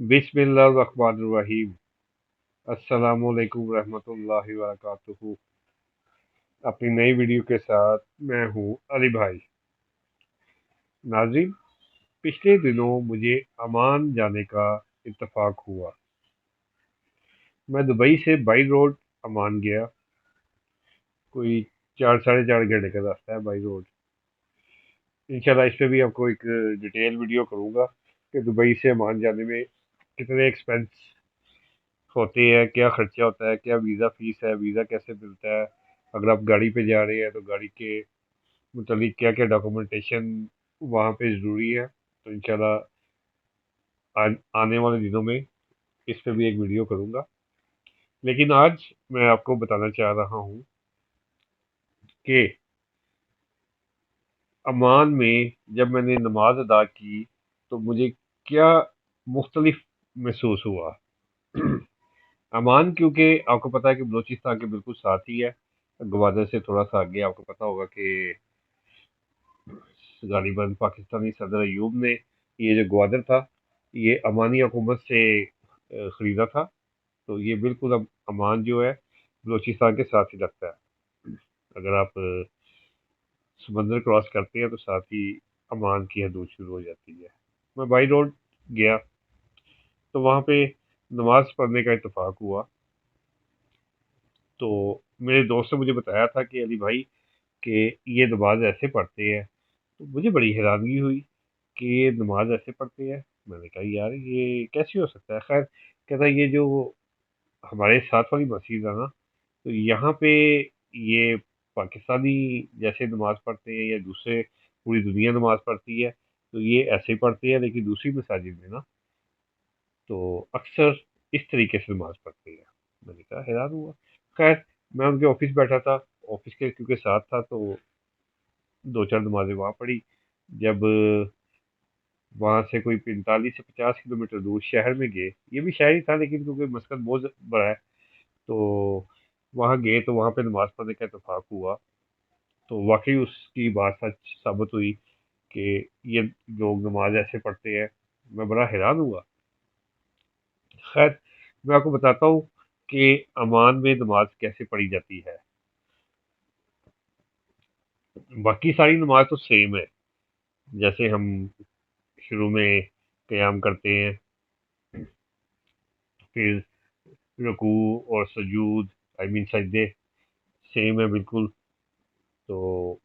बिस्मिल्लाहिर्रहमानिर्रहीम। अस्सलामुअलैकुम रहमतुल्लाहि व बरकातुहू। अपनी नई वीडियो के साथ मैं हूँ अली भाई। नाज़रीन, पिछले दिनों मुझे अमान जाने का इत्तेफाक हुआ। मैं दुबई से बाई रोड अमान गया। कोई 4 साढ़े 4 घंटे का रास्ता है बाई रोड। इंशाल्लाह इस पे भी आपको एक डिटेल वीडियो करूँगा कि दुबई से अमान जाने में कितने एक्सपेंस होते हैं, क्या खर्चा होता है, क्या वीज़ा फीस है, वीज़ा कैसे मिलता है, अगर आप गाड़ी पे जा रहे हैं तो गाड़ी के मुतालिक क्या क्या डॉक्यूमेंटेशन वहाँ पे ज़रूरी है। तो इंशाल्लाह आने वाले दिनों में इस पे भी एक वीडियो करूँगा। लेकिन आज मैं आपको बताना चाह रहा हूँ कि अमान में जब मैंने नमाज अदा की तो मुझे क्या मुख्तलिफ महसूस हुआ। अमान क्योंकि आपको पता है कि बलूचिस्तान के बिल्कुल साथ ही है, गवादर से थोड़ा सा आगे। आपको पता होगा कि गालिबन पाकिस्तानी सदर अयूब ने ये जो ग्वादर था ये अमानी हुकूमत से ख़रीदा था। तो ये बिल्कुल अब अमान जो है बलूचिस्तान के साथ ही लगता है। अगर आप समंदर क्रॉस करते हैं तो साथ ही अमान की हदूद शुरू हो जाती है। मैं बाई रोड गया तो वहाँ पे नमाज पढ़ने का इत्तेफाक हुआ। तो मेरे दोस्त ने मुझे बताया था कि अली भाई कि ये नमाज ऐसे पढ़ते हैं। तो मुझे बड़ी हैरानगी हुई कि ये नमाज ऐसे पढ़ते हैं। मैंने कहा यार ये कैसे हो सकता है। खैर कहता ये जो हमारे साथ वाली मस्जिद है ना, तो यहाँ पे ये पाकिस्तानी जैसे नमाज पढ़ते हैं या दूसरे पूरी दुनिया नमाज पढ़ती है तो ये ऐसे ही पढ़ते हैं, लेकिन दूसरी मसाजिद में ना तो अक्सर इस तरीके से नमाज पढ़ते हैं। मैंने कहा हैरान हुआ। खैर मैं उनके ऑफिस बैठा था, ऑफिस के क्योंकि साथ था तो दो चार नमाजें वहाँ पढ़ी। जब वहाँ से कोई 45 से 50 किलोमीटर दूर शहर में गए, ये भी शहर ही था लेकिन क्योंकि मस्कत बहुत बड़ा है तो वहाँ गए तो वहाँ पे नमाज पढ़ने का इत्तेफाक हुआ। तो वाकई उसकी बात सच साबित हुई कि ये लोग नमाज ऐसे पढ़ते हैं। मैं बड़ा हैरान हुआ। खैर मैं आपको बताता हूँ कि अमान में नमाज कैसे पढ़ी जाती है। बाकी सारी नमाज तो सेम है। जैसे हम शुरू में क़याम करते हैं, फिर रुकू और सजूद, आई मीन सजदे सेम है बिल्कुल। तो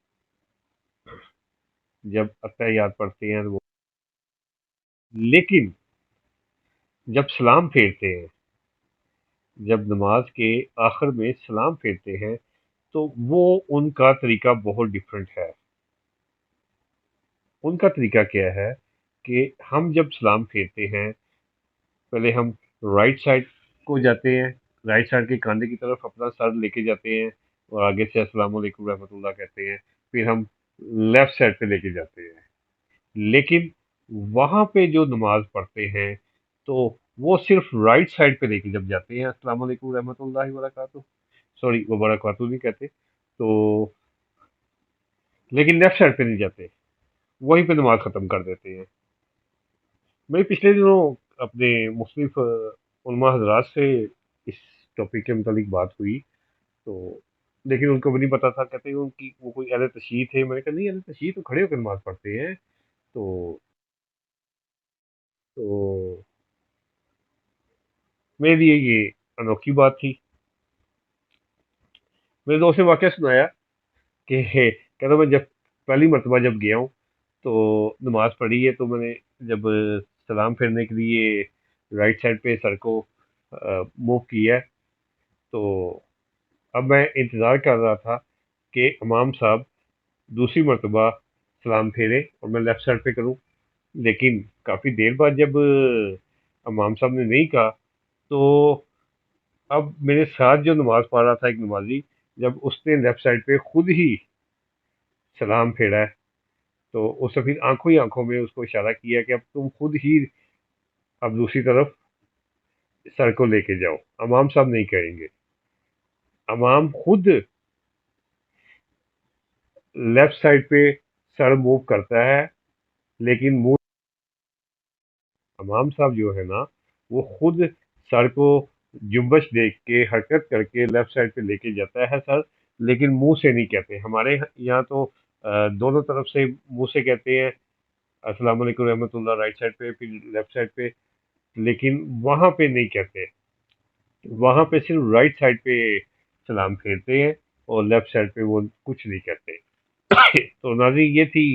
जब अत्तहियात पढ़ते हैं वो, लेकिन जब सलाम फेरते हैं, जब नमाज के आखिर में सलाम फेरते हैं तो वो उनका तरीका बहुत डिफरेंट है। उनका तरीका क्या है कि हम जब सलाम फेरते हैं पहले हम राइट साइड को जाते हैं, राइट साइड के कांधे की तरफ अपना सर लेके जाते हैं और आगे से अस्सलाम वालेकुम रहमतुल्लाह कहते हैं। फिर हम लेफ्ट साइड पे लेके जाते हैं। लेकिन वहां पे जो नमाज पढ़ते हैं तो वो सिर्फ राइट साइड पे लेके जब जाते हैं अस्सलाम वालेकुम रहमतुल्लाहि व बरकातुहू, सॉरी वो बरकातुहू नहीं कहते, तो लेकिन लेफ्ट साइड पे नहीं जाते, वहीं पे नमाज खत्म कर देते हैं। मेरी पिछले दिनों अपने मुख्तलिफ उलमा हजरात से इस टॉपिक के मुतालिक बात हुई। तो लेकिन उनको भी नहीं पता था। कहते हैं उनकी वो कोई अहले तशरीह थे। मैंने कहा नहीं, अहले तशरीह तो खड़े होकर नमाज पढ़ते हैं। तो तो मेरे लिए ये अनोखी बात थी। मेरे दोस्त ने वाकया सुनाया कि कहता मैं जब पहली मरतबा जब गया हूँ तो नमाज पढ़ी है तो मैंने जब सलाम फेरने के लिए राइट साइड पे सर को मूव किया है, तो अब मैं इंतज़ार कर रहा था कि इमाम साहब दूसरी मरतबा सलाम फेरे और मैं लेफ्ट साइड पे करूं। लेकिन काफ़ी देर बाद जब इमाम साहब ने नहीं कहा तो अब मेरे साथ जो नमाज पढ़ रहा था एक नमाजी, जब उसने लेफ्ट साइड पे खुद ही सलाम फेरा है तो उसने फिर आंखों ही आंखों में उसको इशारा किया कि अब तुम खुद ही अब दूसरी तरफ सर को लेके जाओ, इमाम साहब नहीं कहेंगे। इमाम खुद लेफ्ट साइड पे सर मूव करता है, लेकिन मुंह, इमाम साहब जो है ना وہ خود سر کو جنبش دیکھ کے حرکت کر کے لیفٹ سائڈ پہ لے کے جاتا ہے سر، لیکن منہ سے نہیں کہتے. ہمارے یہاں تو دونوں طرف سے منہ سے کہتے ہیں السلام علیکم رحمۃ اللہ، رائٹ سائڈ پہ پھر لیفٹ سائڈ پہ، لیکن وہاں پہ نہیں کہتے. وہاں پہ صرف رائٹ سائڈ پہ سلام پھیرتے ہیں اور لیفٹ سائڈ پہ وہ کچھ نہیں کرتے. تو ناظرین یہ تھی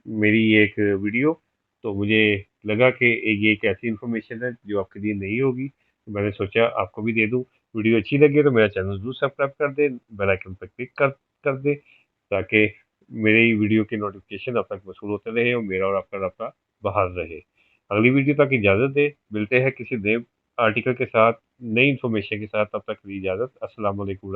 میری ایک ویڈیو. تو مجھے لگا کہ یہ ایک ایسی انفارمیشن ہے جو آپ کے لیے نہیں ہوگی، تو میں نے سوچا آپ کو بھی دے دوں. ویڈیو اچھی لگے تو میرا چینل ضرور سبسکرائب کر دیں، بیل آئکن پر کلک کر دیں تاکہ میری ویڈیو کی نوٹیفکیشن آپ تک وصول ہوتے رہے اور میرا اور آپ کا رابطہ بحال رہے. اگلی ویڈیو تک اجازت دے، ملتے ہیں کسی نئے آرٹیکل کے ساتھ، نئی انفارمیشن کے ساتھ. تب تک کی اجازت. السلام علیکم.